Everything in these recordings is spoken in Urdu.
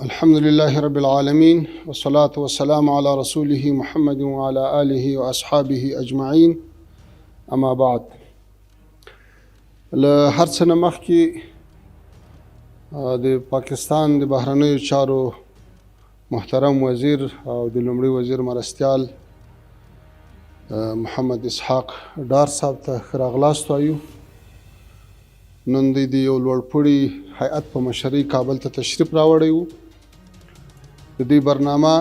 الحمد لله رب العالمين والصلاة والسلام على رسوله محمد وعلى آله وأصحابه أجمعين. أما بعد، له هر څه نه مخکې د پاکستان د بهرنیو چارو محترم وزیر او د لومړي وزیر مرستیال محمد اسحاق ډار صاحب ته ښه راغلاست وایو. نن د یو لوړپوړي هیئت په مشرۍ کابل ته تشریف راوړی و. د دې برنامه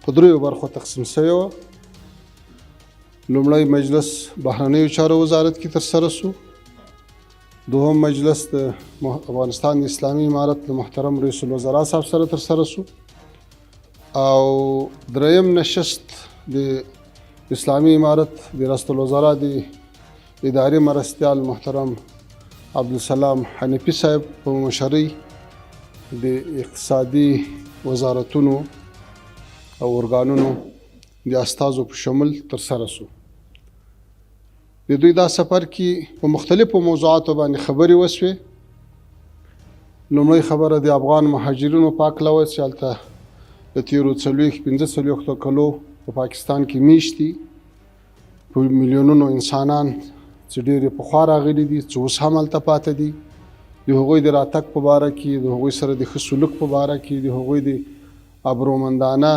په دریو برخو تقسیم شوې وه. لومړی مجلس بهرنیو چارو وزارت کې ترسره شو. دوهم مجلس د افغانستان د اسلامي امارت د محترم رئیس الوزرا صاحب سره ترسره شو. او دریم نشست د اسلامي امارت د رئیس الوزرا د اداري مرستیال محترم عبدالسلام حنفي صاحب په مشرۍ د اقتصادي وزارتونو او ارګانونو د استازو په شمول ترسره شو. د دوی دا سفر کې په مختلفو موضوعاتو باندې خبرې وشوې. لومړی خبره د افغان مهاجرینو په هکله وه چې هلته د تېرو 45 کلو په پاکستان کې میشت دي. په میلیونونو انسانان چې ډېرې پخوا راغلي دي، چې اوس هم هلته پاته دي. د هغوی د راتګ په باره کې، د هغوی سره د ښه سلوک په باره کې، د هغوی د ابرومندانه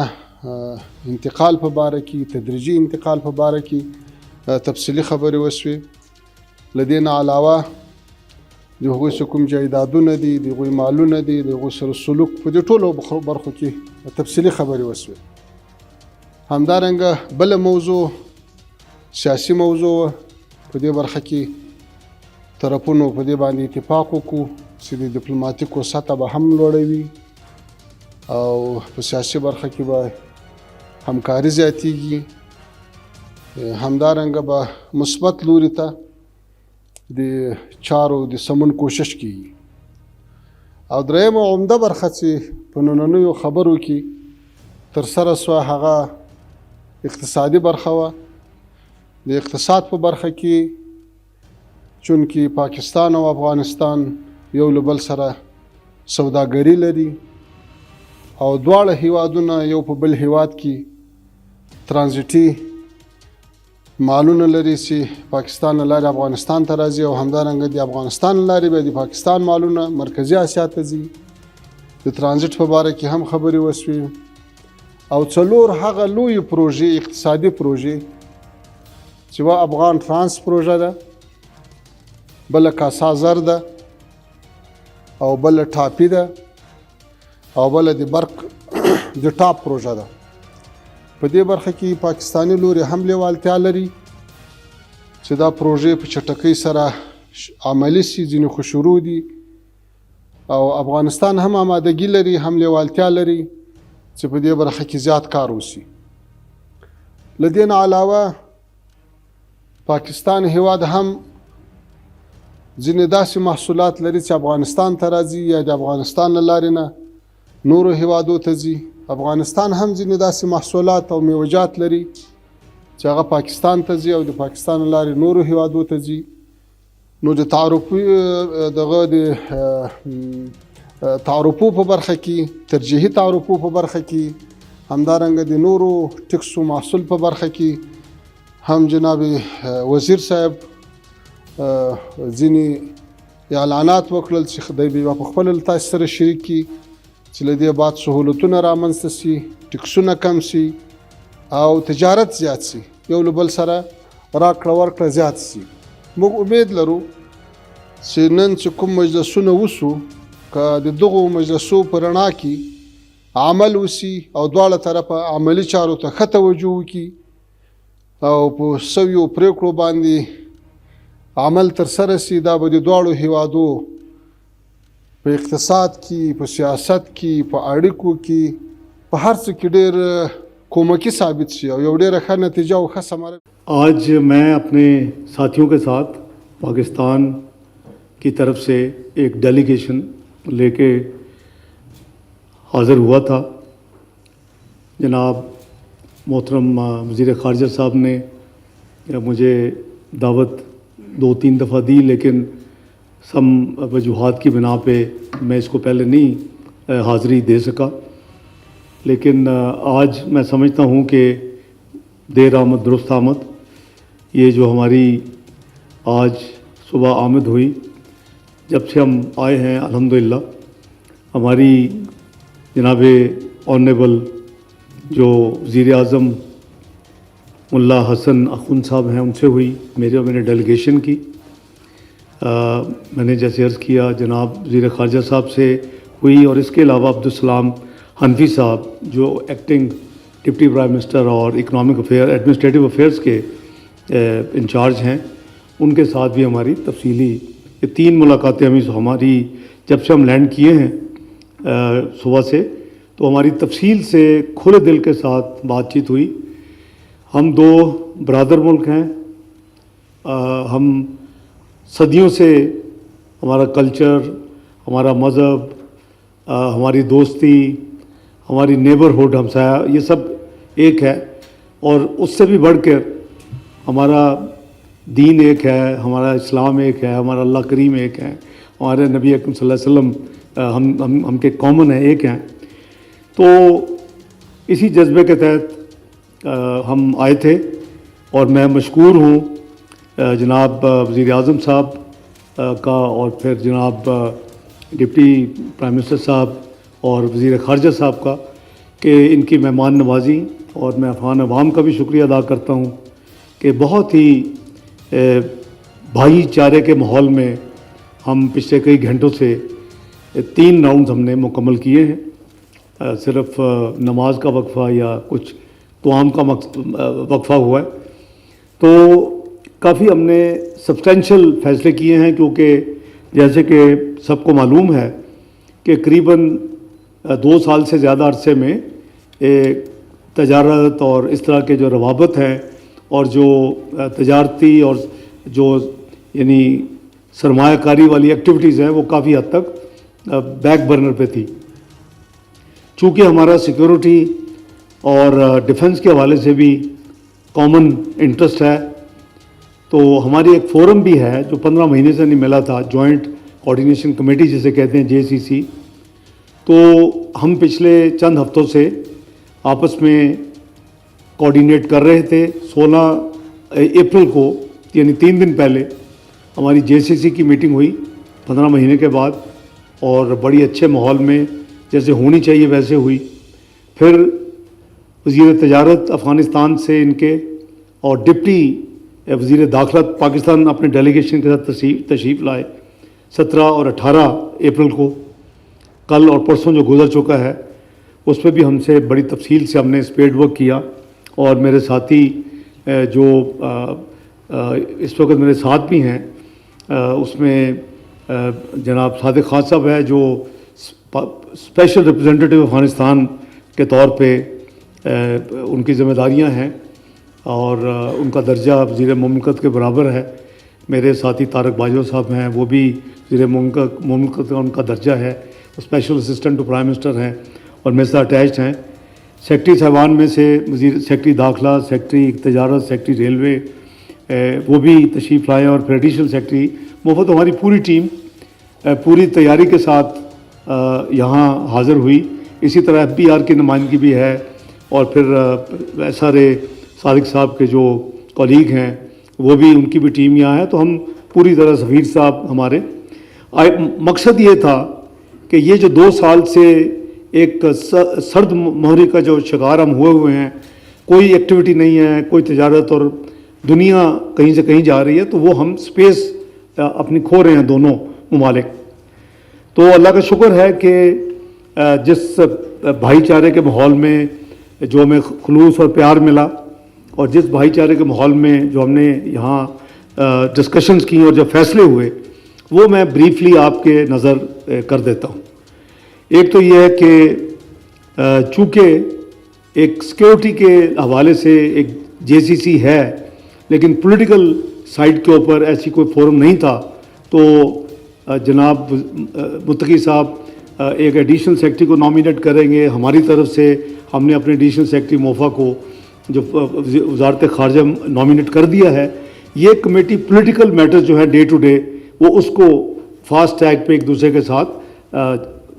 انتقال په باره کې، تدریجي انتقال په باره کې تفصیلي خبرې وشوې. له دې نه علاوه د هغوی څه کوم جایدادونه دي، د هغوی مالونه دي، د هغوی سره سلوک، په دې ټولو برخو کې تفصیلي خبرې وشوې. همدارنګه بله موضوع سیاسي موضوع وه. په دې برخه کې طرفونو په دې باندې اتفاق وکړو چې د ډیپلوماتیکو سطح به هم لوړوي او په سیاسي برخه کې به همکاري زیاتیږي. همدارنګه به مثبت لوري ته د چارو د سمون کوشش کیږي. او درېیمه عمده برخه چې په نننیو خبرو کې ترسره سوه هغه اقتصادي برخه وه. د اقتصاد په برخه کې چونکې پاکستان او افغانستان یو له بل سره سوداګري لري او دواړه هیوادونه یو په بل هیواد کې ترانزیټي مالونه لري چې پاکستان له لارې افغانستان ته راځي او همدارنګه د افغانستان له لارې به د پاکستان مالونه مرکزي اسیا ته ځي. د ترانزیټ په باره کې هم خبرې وشوې. او څلور هغه لویې پروژې، اقتصادي پروژې چې افغان ترانس پروژه ده، بل کاسا زر ده، او بل ټاپي ده، او بل د برق د ټاپ پروژه ده. په دې برخه کې پاکستاني لوري هم لیوالتیا لري چې دا پروژې په چټکۍ سره عملي شي. ځینې خو شروع دي او افغانستان هم آمادګي لري، هم لیوالتیا لري چې په دې برخه کې زیات کار وشي. له دې نه علاوه پاکستان هیواد هم ځینې داسې محصولات لري چې افغانستان ته راځي یا د افغانستان له لارې نه نورو هیوادو ته ځي. افغانستان هم ځینې داسې محصولات او میوجات لري چې هغه پاکستان ته ځي او د پاکستان له لارې نورو هیوادو ته ځي. نو د تعرفو په برخه کې، ترجیحي تعرفو په برخه کې، همدارنګه د نورو ټکسو محصول په برخه کې هم جناب وزیر صاحب ځینې اعلانات وکړل چې خدای به په خپل تاسو سره شریک کړي چې له دې بعد سهولتونه رامنځته شي، ټکسونه کم شي او تجارت زیات شي، یو له بل سره راکړه ورکړه زیات شي. موږ امید لرو چې نن چې کوم مجلسونه وشو، که د دغو مجلسو په رڼا کې عمل وشي او دواړه طرفه عملي چارو ته ښه توجه وکړي او په سویو پرېکړو باندې عمل ترسره شي، دا به د دواړو هیوادو په اقتصاد کې، په سیاست کې، په اړیکو کې، په هر څه کې ډېر کومکی ثابت شي او یو ډېره ښه نتیجه او ښه ثمره. آج میں اپنے ساتھیوں کے ساتھ پاکستان کی طرف سے ایک ڈیلیگیشن لے کے حاضر ہوا تھا. جناب محترم وزیر خارجہ صاحب نے مجھے دعوت 2-3 دفعہ دی، لیکن سم وجوہات کی بنا پہ میں اس کو پہلے نہیں حاضری دے سکا، لیکن آج میں سمجھتا ہوں کہ دیر آمد درست آمد، یہ جو ہماری آج صبح آمد ہوئی، جب سے ہم آئے ہیں الحمدللہ ہماری جناب آنریبل جو وزیر اعظم ملا حسن اخون صاحب ہیں ان سے ہوئی، میرے ڈیلیگیشن کی، میں نے جیسے عرض کیا جناب وزیر خارجہ صاحب سے ہوئی، اور اس کے علاوہ عبدالسلام حنفی صاحب جو ایکٹنگ ڈپٹی پرائم منسٹر اور اکنامک افیئر ایڈمنسٹریٹو افیئرس کے انچارج ہیں، ان کے ساتھ بھی ہماری تفصیلی یہ 3 ملاقاتیں ہماری جب سے ہم لینڈ کیے ہیں صبح سے، تو ہماری تفصیل سے کھلے دل کے ساتھ بات چیت ہوئی۔ ہم 2 برادر ملک ہیں، ہم صدیوں سے ہمارا کلچر، ہمارا مذہب، ہماری دوستی، ہماری نیبرہڈ، ہمسایہ، یہ سب ایک ہے، اور اس سے بھی بڑھ کر ہمارا دین ایک ہے، ہمارا اسلام ایک ہے، ہمارا اللہ کریم ایک ہے، ہمارے نبی اکرم صلی اللہ علیہ وسلم ہم کے کامن ہیں، ایک ہیں۔ تو اسی جذبے کے تحت ہم آئے تھے، اور میں مشکور ہوں جناب وزیر اعظم صاحب کا، اور پھر جناب ڈپٹی پرائم منسٹر صاحب اور وزیر خارجہ صاحب کا، کہ ان کی مہمان نوازی، اور میں افغان عوام کا بھی شکریہ ادا کرتا ہوں کہ بہت ہی بھائی چارے کے ماحول میں ہم پچھلے کئی گھنٹوں سے 3 راؤنڈز ہم نے مکمل کیے ہیں، صرف نماز کا وقفہ یا کچھ توام کا وقفہ ہوا ہے، تو کافی ہم نے سبسٹینشل فیصلے کیے ہیں، کیونکہ جیسے کہ سب کو معلوم ہے کہ قریباً 2 سال سے زیادہ عرصے میں تجارت اور اس طرح کے جو روابط ہیں، اور جو تجارتی اور جو یعنی سرمایہ کاری والی ایکٹیویٹیز ہیں، وہ کافی حد تک بیک برنر پہ تھی۔ چونکہ ہمارا سیکیورٹی اور ڈیفنس کے حوالے سے بھی کامن انٹرسٹ ہے، تو ہماری ایک فورم بھی ہے جو 15 مہینے سے نہیں ملا تھا، جوائنٹ کوارڈینیشن کمیٹی جسے کہتے ہیں، JCC۔ تو ہم پچھلے چند ہفتوں سے آپس میں کوارڈینیٹ کر رہے تھے۔ 16 اپریل کو یعنی 3 دن پہلے ہماری JCC کی میٹنگ ہوئی 15 مہینے کے بعد، اور بڑی اچھے ماحول میں جیسے ہونی چاہیے ویسے ہوئی۔ پھر وزیر تجارت افغانستان سے ان کے اور ڈپٹی وزیر داخلہ پاکستان اپنے ڈیلیگیشن کے ساتھ تشریف لائے 17 اور 18 اپریل کو، کل اور پرسوں جو گزر چکا ہے اس پہ بھی ہم سے بڑی تفصیل سے ہم نے اسپیڈ ورک کیا، اور میرے ساتھی جو اس وقت میرے ساتھ بھی ہیں، اس میں جناب صادق خان صاحب ہے جو اسپیشل ریپرزینٹیٹیو افغانستان کے طور پہ ان کی ذمہ داریاں ہیں، اور ان کا درجہ وزیر مملکت کے برابر ہے۔ میرے ساتھی طارق باجوہ صاحب ہیں، وہ بھی وزیر مملکت کا ان کا درجہ ہے، special assistant to prime minister ہیں، اور میرے ساتھ اٹیچڈ ہیں۔ سیکٹری صاحبان میں سے وزیر سیکٹری داخلہ، سیکٹری تجارت، سیکٹری ریلوے، وہ بھی تشریف لائے، اور پھر ایڈیشنل سیکٹری مفت ہماری پوری ٹیم پوری تیاری کے ساتھ یہاں حاضر ہوئی۔ اسی طرح FBR کی نمائندگی بھی ہے، اور پھر سارے صادق صاحب کے جو کولیگ ہیں وہ بھی، ان کی بھی ٹیم یہاں ہے۔ تو ہم پوری طرح سفیر صاحب ہمارے مقصد یہ تھا کہ یہ جو 2 سال سے ایک سرد مہری کا جو شکار ہم ہوئے ہیں، کوئی ایکٹیویٹی نہیں ہے، کوئی تجارت، اور دنیا کہیں سے کہیں جا رہی ہے، تو وہ ہم سپیس اپنی کھو رہے ہیں دونوں ممالک۔ تو اللہ کا شکر ہے کہ جس بھائی چارے کے ماحول میں جو ہمیں خلوص اور پیار ملا، اور جس بھائی چارے کے ماحول میں جو ہم نے یہاں ڈسکشنز کی اور جو فیصلے ہوئے، وہ میں بریفلی آپ کے نظر کر دیتا ہوں۔ ایک تو یہ ہے کہ چونکہ ایک سیکیورٹی کے حوالے سے ایک JCC ہے، لیکن پولیٹیکل سائڈ کے اوپر ایسی کوئی فورم نہیں تھا، تو جناب متقی صاحب ایک ایڈیشنل سیکرٹری کو نامینیٹ کریں گے۔ ہماری طرف سے ہم نے اپنے ایڈیشنل سیکرٹری موفا کو جو وزارت خارجہ نامینیٹ کر دیا ہے۔ یہ کمیٹی پولیٹیکل میٹر جو ہے ڈے ٹو ڈے، وہ اس کو فاسٹ ٹریک پہ ایک دوسرے کے ساتھ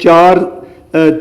4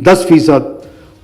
10%,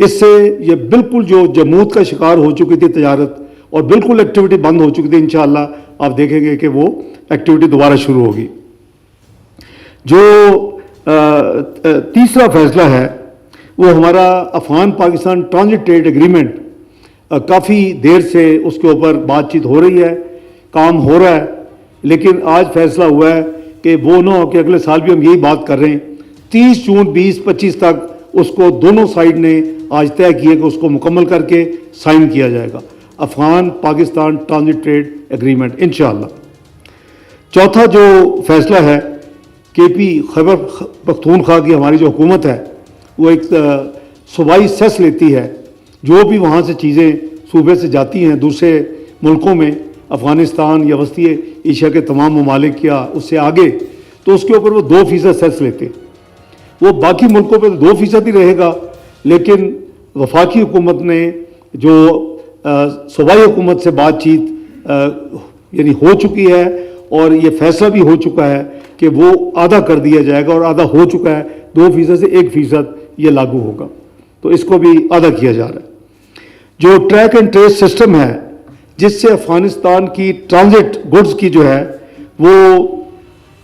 اس سے یہ بالکل جو جمود کا شکار ہو چکی تھی تجارت اور بالکل ایکٹیویٹی بند ہو چکی تھی، انشاءاللہ آپ دیکھیں گے کہ وہ ایکٹیویٹی دوبارہ شروع ہوگی۔ جو تیسرا فیصلہ ہے وہ ہمارا Afghan Pakistan transit trade agreement, کافی دیر سے اس کے اوپر بات چیت ہو رہی ہے، کام ہو رہا ہے، لیکن آج فیصلہ ہوا ہے کہ وہ نہ ہو کہ اگلے سال بھی ہم یہی بات کر رہے ہیں۔ 30 جون 2025 تک اس کو دونوں سائڈ نے آج طے کیا کہ اس کو مکمل کر کے سائن کیا جائے گا، Afghan Pakistan transit trade agreement انشاءاللہ۔ چوتھا جو فیصلہ ہے، کے پی خیبر پختونخوا کی ہماری جو حکومت ہے وہ ایک صوبائی سیس لیتی ہے، جو بھی وہاں سے چیزیں صوبے سے جاتی ہیں دوسرے ملکوں میں، افغانستان یا وسطی ایشیا کے تمام ممالک یا اس سے آگے، تو اس کے اوپر وہ 2% سیس لیتے ہیں۔ وہ باقی ملکوں پہ 2% ہی رہے گا، لیکن وفاقی حکومت نے جو صوبائی حکومت سے بات چیت یعنی ہو چکی ہے اور یہ فیصلہ بھی ہو چکا ہے کہ وہ آدھا کر دیا جائے گا، اور آدھا ہو چکا ہے، 2% سے 1% یہ لاگو ہوگا، تو اس کو بھی آدھا کیا جا رہا ہے۔ جو ٹریک اینڈ ٹریس سسٹم ہے، جس سے افغانستان کی ٹرانزٹ گڈز کی جو ہے وہ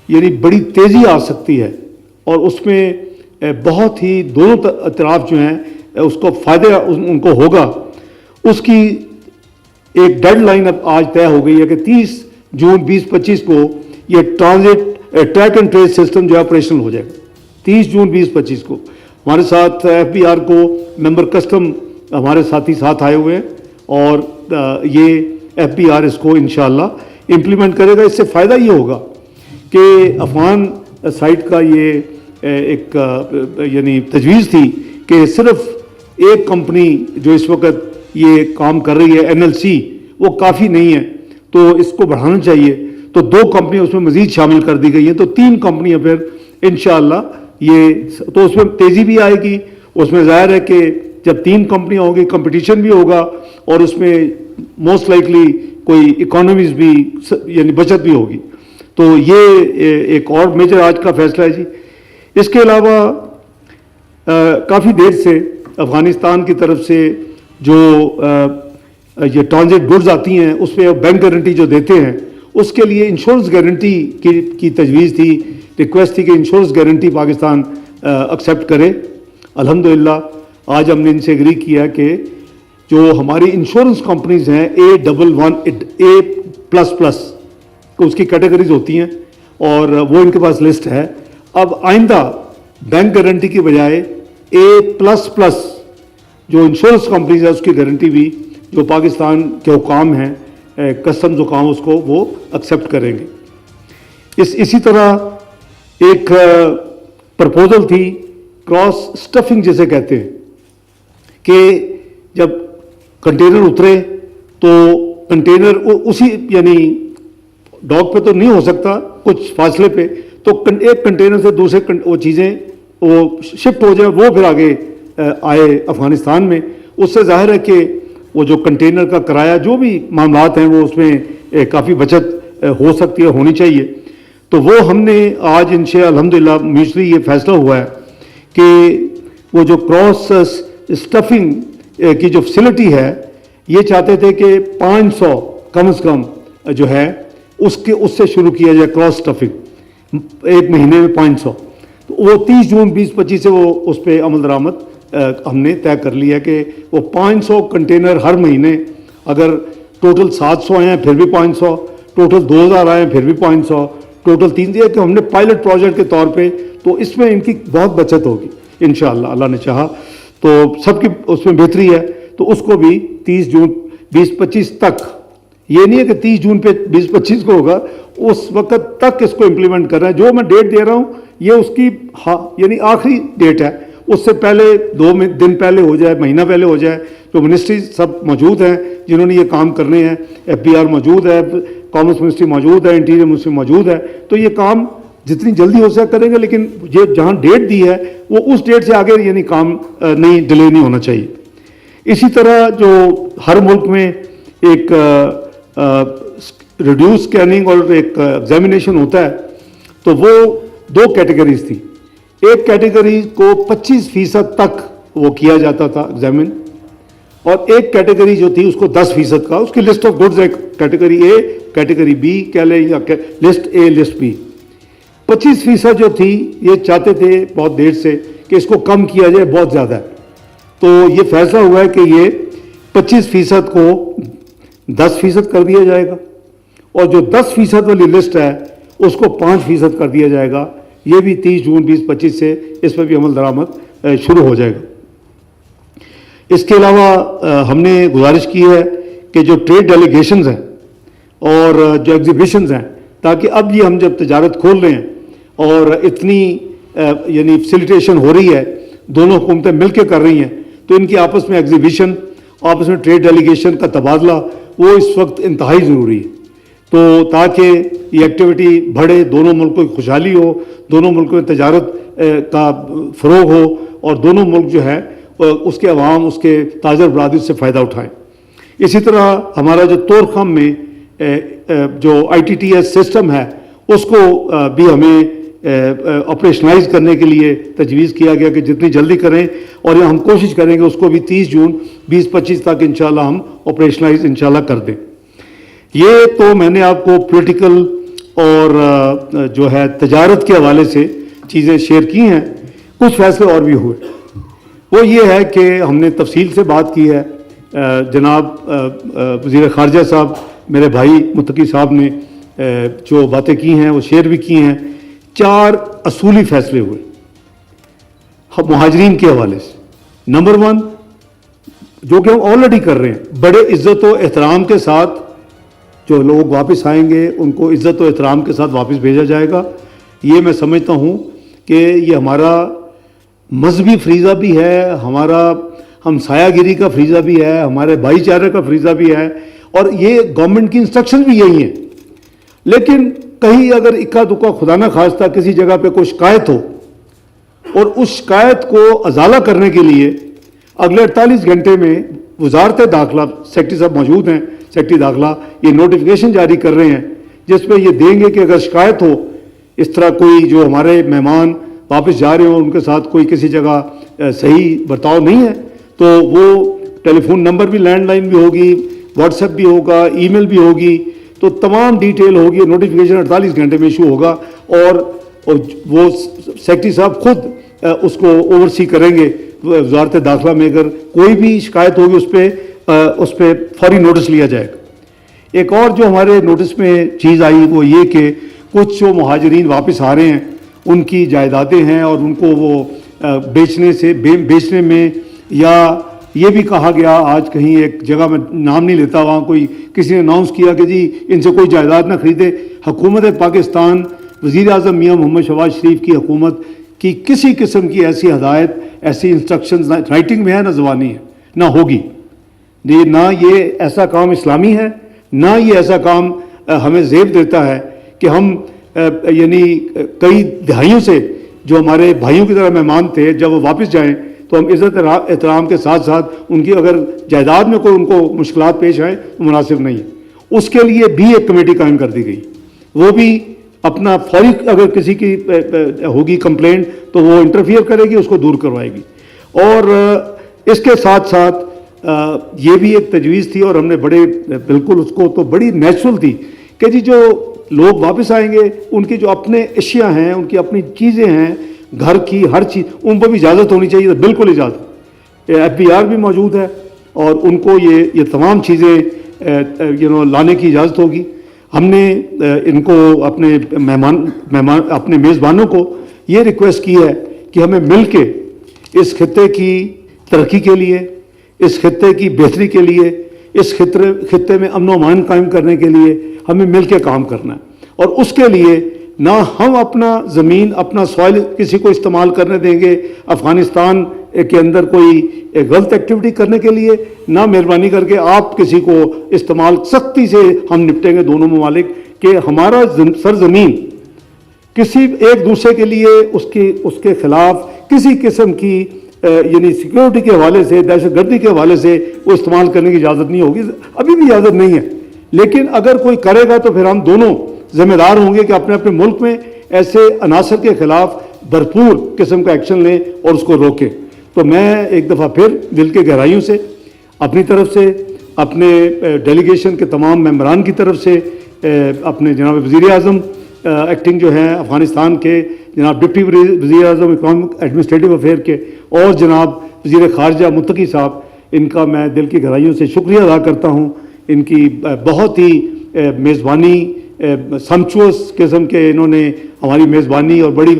یعنی بڑی تیزی آ سکتی ہے، اور اس میں بہت ہی دونوں اطراف جو ہیں اس کو فائدہ ان کو ہوگا، اس کی ایک ڈیڈ لائن اب آج طے ہو گئی ہے کہ 30 جون 2025 کو یہ transit track and trace system جو ہے آپریشنل ہو جائے گا۔ 30 جون 2025 کو ہمارے ساتھ FBR کو ممبر کسٹم ہمارے ساتھی ساتھ آئے ہوئے ہیں، اور یہ FBR اس کو انشاءاللہ امپلیمنٹ کرے گا۔ اس سے فائدہ یہ ہوگا کہ افغان سائٹ کا یہ ایک یعنی تجویز تھی کہ صرف ایک کمپنی جو اس وقت یہ کام کر رہی ہے NLC، وہ کافی نہیں ہے، تو اس کو بڑھانا چاہیے، تو 2 کمپنیاں اس میں مزید شامل کر دی گئی ہیں، تو 3 کمپنیاں پھر انشاءاللہ یہ، تو اس میں تیزی بھی آئے گی۔ اس میں ظاہر ہے کہ جب 3 کمپنیاں ہوں گی کمپٹیشن بھی ہوگا، اور اس میں موسٹ لائکلی کوئی اکانومیز بھی یعنی بچت بھی ہوگی، تو یہ ایک اور میجر آج کا فیصلہ ہے جی۔ اس کے علاوہ کافی دیر سے افغانستان کی طرف سے جو یہ ٹرانزٹ گڈز آتی ہیں اس پہ بینک گارنٹی جو دیتے ہیں، اس کے لیے انشورنس گارنٹی کی تجویز تھی، ریکویسٹ تھی کہ انشورنس گارنٹی پاکستان ایکسیپٹ کرے۔ الحمدللہ آج ہم نے ان سے ایگری کیا کہ جو ہماری انشورنس کمپنیز ہیں A++، اس کی کیٹیگریز ہوتی ہیں، اور وہ ان کے پاس لسٹ ہے۔ اب آئندہ بینک گارنٹی کی بجائے A++ جو انشورنس کمپنیز ہے اس کی گارنٹی بھی جو پاکستان کے حکام ہیں، کسٹمز حکام، اس کو وہ ایکسیپٹ کریں گے۔ اسی طرح ایک پرپوزل تھی کراس سٹفنگ جسے کہتے ہیں، کہ جب کنٹینر اترے تو کنٹینر اسی یعنی ڈاک پہ تو نہیں ہو سکتا، کچھ فاصلے پہ، تو ایک کنٹینر سے دوسرے وہ چیزیں وہ شفٹ ہو جائے، وہ پھر آگے آئے افغانستان میں۔ اس سے ظاہر ہے کہ وہ جو کنٹینر کا کرایہ جو بھی معاملات ہیں وہ اس میں کافی بچت ہو سکتی ہے، ہونی چاہیے۔ تو وہ ہم نے آج انشاء الحمدللہ میوچلی یہ فیصلہ ہوا ہے کہ وہ جو کراس سٹفنگ کی جو فیسلٹی ہے، یہ چاہتے تھے کہ 500 کم از کم جو ہے اس سے شروع کیا جائے کراس سٹفنگ، ایک مہینے میں 500۔ تو وہ 30 جون 2025 سے وہ اس پہ عمل درآمد ہم نے طے کر لیا کہ وہ 500 کنٹینر ہر مہینے، اگر ٹوٹل 700 آئے ہیں پھر بھی 500، ٹوٹل 2000 آئے ہیں پھر بھی 500، ٹوٹل 300، کہ ہم نے پائلٹ پروجیکٹ کے طور پہ، تو اس میں ان کی بہت بچت ہوگی انشاءاللہ، اللہ نے چاہا تو سب کی اس میں بہتری ہے۔ تو اس کو بھی 30 جون 2025 تک، یہ نہیں ہے کہ 30 جون پہ 2025 کو ہوگا، اس وقت تک اس کو امپلیمنٹ کر رہے ہیں۔ جو میں ڈیٹ دے رہا ہوں یہ اس کی یعنی آخری ڈیٹ ہے، اس سے پہلے 2 دن پہلے ہو جائے، مہینہ پہلے ہو جائے، جو منسٹریز سب موجود ہیں جنہوں نے یہ کام کرنے ہیں، FBR موجود ہے، کامرس منسٹری موجود ہے، انٹیریئر منسٹری موجود ہے، تو یہ کام جتنی جلدی ہو سکے کریں گے، لیکن یہ جہاں ڈیٹ دی ہے وہ اس ڈیٹ سے آگے یعنی کام نہیں ڈیلے نہیں ہونا چاہیے۔ اسی طرح جو ہر ملک میں ایک ریڈیوس اسکیننگ اور ایک ایگزامینیشن ہوتا ہے، تو وہ 2 کیٹیگریز تھی۔ ایک کیٹیگری کو 25% تک وہ کیا جاتا تھا ایگزامن, اور ایک کیٹیگری جو تھی اس کو 10% کا, اس کی لسٹ آف گڈز ہے, کیٹیگری اے, کیٹیگری بی کہہ لیں, یا لسٹ اے لسٹ بی. 25% جو تھی یہ چاہتے تھے بہت دیر سے کہ اس کو کم کیا جائے, بہت زیادہ ہے. تو یہ فیصلہ ہوا ہے کہ یہ 25% کو 10% کر دیا جائے گا, اور جو 10% والی لسٹ ہے اس کو 5% کر دیا جائے گا. یہ بھی 30 جون 2025 سے اس پر بھی عمل درآمد شروع ہو جائے گا. اس کے علاوہ ہم نے گزارش کی ہے کہ جو ٹریڈ ڈیلیگیشنز ہیں اور جو ایگزیبیشنز ہیں, تاکہ اب یہ ہم جب تجارت کھول رہے ہیں اور اتنی یعنی فیسیلیٹیشن ہو رہی ہے, دونوں حکومتیں مل کے کر رہی ہیں, تو ان کی آپس میں ایگزیبیشن, آپس میں ٹریڈ ڈیلیگیشن کا تبادلہ وہ اس وقت انتہائی ضروری ہے. تو تاکہ یہ ایکٹیویٹی بڑھے, دونوں ملکوں کی خوشحالی ہو, دونوں ملکوں میں تجارت کا فروغ ہو, اور دونوں ملک جو ہے اس کے عوام, اس کے تاجر برادری سے فائدہ اٹھائیں. اسی طرح ہمارا جو طور خم میں جو ITTS سسٹم ہے اس کو بھی ہمیں آپریشنلائز کرنے کے لیے تجویز کیا گیا کہ جتنی جلدی کریں, اور ہم کوشش کریں گے اس کو بھی 30 جون 2025 تک انشاءاللہ ہم آپریشنلائز انشاءاللہ کر دیں. یہ تو میں نے آپ کو پولیٹیکل اور جو ہے تجارت کے حوالے سے چیزیں شیئر کی ہیں. کچھ فیصلے اور بھی ہوئے, وہ یہ ہے کہ ہم نے تفصیل سے بات کی ہے. جناب وزیر خارجہ صاحب, میرے بھائی متقی صاحب نے جو باتیں کی ہیں وہ شیئر بھی کی ہیں. 4 اصولی فیصلے ہوئے مہاجرین کے حوالے سے. نمبر 1, جو کہ ہم آلریڈی کر رہے ہیں, بڑے عزت و احترام کے ساتھ جو لوگ واپس آئیں گے ان کو عزت و احترام کے ساتھ واپس بھیجا جائے گا. یہ میں سمجھتا ہوں کہ یہ ہمارا مذہبی فریضہ بھی ہے, ہمارا ہمسایہ گیری کا فریضہ بھی ہے, ہمارے بھائی چارے کا فریضہ بھی ہے, اور یہ گورنمنٹ کی انسٹرکشن بھی یہی ہیں. لیکن کہیں اگر اکا دکا خدا نہ خواستہ کسی جگہ پہ کوئی شکایت ہو, اور اس شکایت کو ازالہ کرنے کے لیے اگلے 48 گھنٹے میں وزارت داخلہ, سیکرٹری صاحب موجود ہیں, سیکرٹری داخلہ یہ نوٹیفیکیشن جاری کر رہے ہیں جس پہ یہ دیں گے کہ اگر شکایت ہو اس طرح کوئی جو ہمارے مہمان واپس جا رہے ہوں ان کے ساتھ کوئی کسی جگہ صحیح برتاؤ نہیں ہے, تو وہ ٹیلی فون نمبر بھی, لینڈ لائن بھی ہوگی, واٹس ایپ بھی ہوگا, ای میل بھی ہوگی, تو تمام ڈیٹیل ہوگی. نوٹیفیکیشن 48 گھنٹے میں ایشو ہوگا, اور وہ سیکرٹری صاحب خود اس کو اوورسی کریں گے. وزارت داخلہ میں اگر کوئی بھی شکایت ہوگی اس پہ فوری نوٹس لیا جائے گا. ایک اور جو ہمارے نوٹس میں چیز آئی وہ یہ کہ کچھ جو مہاجرین واپس آ رہے ہیں ان کی جائیدادیں ہیں, اور ان کو وہ بیچنے میں, یا یہ بھی کہا گیا آج کہیں ایک جگہ میں نام نہیں لیتا, وہاں کوئی کسی نے اناؤنس کیا کہ جی ان سے کوئی جائیداد نہ خریدے. حکومت پاکستان, وزیر اعظم میاں محمد شہباز شریف کی حکومت کی کسی قسم کی ایسی ہدایت, ایسی انسٹرکشنز نہ رائٹنگ میں ہے نہ زبانی ہے, نہ ہوگی. نہ یہ ایسا کام اسلامی ہے, نہ یہ ایسا کام ہمیں زیب دیتا ہے کہ ہم یعنی کئی دہائیوں سے جو ہمارے بھائیوں کی طرح مہمان تھے, جب وہ واپس جائیں تو ہم عزت احترام کے ساتھ ساتھ ان کی اگر جائیداد میں کوئی ان کو مشکلات پیش آئیں تو مناسب نہیں ہے. اس کے لیے بھی ایک کمیٹی قائم کر دی گئی, وہ بھی اپنا فوری اگر کسی کی ہوگی کمپلینٹ تو وہ انٹرفیئر کرے گی, اس کو دور کروائے گی. اور اس کے ساتھ ساتھ یہ بھی ایک تجویز تھی, اور ہم نے بڑے بالکل اس کو تو بڑی نیچرل تھی کہ جی جو لوگ واپس آئیں گے ان کی جو اپنے اشیاء ہیں, ان کی اپنی چیزیں ہیں, گھر کی ہر چیز, ان پر بھی اجازت ہونی چاہیے. بالکل اجازت, FBR بھی موجود ہے, اور ان کو یہ تمام چیزیں لانے کی اجازت ہوگی. ہم نے ان کو اپنے اپنے میزبانوں کو یہ ریکویسٹ کی ہے کہ ہمیں مل کے اس خطے کی ترقی کے لیے, اس خطے کی بہتری کے لیے, اس خطے میں امن و امان قائم کرنے کے لیے ہمیں مل کے کام کرنا ہے. اور اس کے لیے نہ ہم اپنا زمین, اپنا سوائل کسی کو استعمال کرنے دیں گے افغانستان کے اندر کوئی غلط ایکٹیویٹی کرنے کے لیے, نہ مہربانی کر کے آپ کسی کو استعمال. سختی سے ہم نپٹیں گے دونوں ممالک کہ ہمارا سرزمین کسی ایک دوسرے کے لیے اس کے خلاف کسی قسم کی یعنی سیکیورٹی کے حوالے سے, دہشت گردی کے حوالے سے وہ استعمال کرنے کی اجازت نہیں ہوگی. ابھی بھی اجازت نہیں ہے, لیکن اگر کوئی کرے گا تو پھر ہم دونوں ذمہ دار ہوں گے کہ اپنے اپنے ملک میں ایسے عناصر کے خلاف بھرپور قسم کا ایکشن لیں اور اس کو روکیں. تو میں ایک دفعہ پھر دل کے گہرائیوں سے اپنی طرف سے، اپنے ڈیلیگیشن کے تمام ممبران کی طرف سے، اپنے جناب وزیر اعظم ایکٹنگ جو ہیں افغانستان کے، جناب ڈپٹی وزیر اعظم اکنامک ایڈمنسٹریٹو افیئر کے، اور جناب وزیر خارجہ متقی صاحب، ان کا میں دل کی گہرائیوں سے شکریہ ادا کرتا ہوں. ان کی بہت ہی میزبانی، سمچوس قسم کے انہوں نے ہماری میزبانی اور بڑی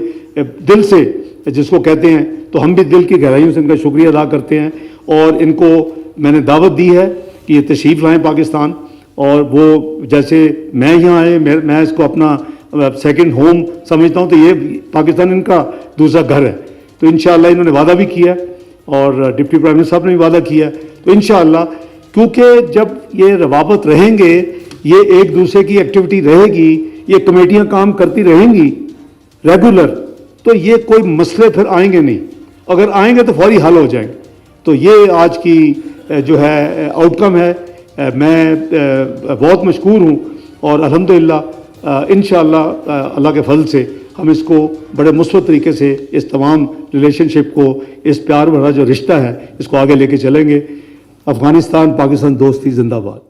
دل سے جس کو کہتے ہیں، تو ہم بھی دل کی گہرائیوں سے ان کا شکریہ ادا کرتے ہیں. اور ان کو میں نے دعوت دی ہے کہ یہ تشریف لائیں پاکستان، اور وہ جیسے میں یہاں آئے، میں اس کو اپنا سیکنڈ ہوم سمجھتا ہوں، تو یہ پاکستان ان کا دوسرا گھر ہے. تو انشاءاللہ انہوں نے وعدہ بھی کیا اور ڈپٹی پرائم منسٹر صاحب نے بھی وعدہ کیا. تو انشاءاللہ کیونکہ جب یہ روابط رہیں گے، یہ ایک دوسرے کی ایکٹیویٹی رہے گی، یہ کمیٹیاں کام کرتی رہیں گی ریگولر، تو یہ کوئی مسئلے پھر آئیں گے نہیں. اگر آئیں گے تو فوری حل ہو جائیں گے. تو یہ آج کی جو ہے آؤٹ کم ہے. میں بہت مشکور ہوں، اور الحمدللہ انشاءاللہ اللہ کے فضل سے ہم اس کو بڑے مثبت طریقے سے، اس تمام ریلیشن شپ کو، اس پیار بھرا جو رشتہ ہے، اس کو آگے لے کے چلیں گے. افغانستان پاکستان دوستی زندہ باد.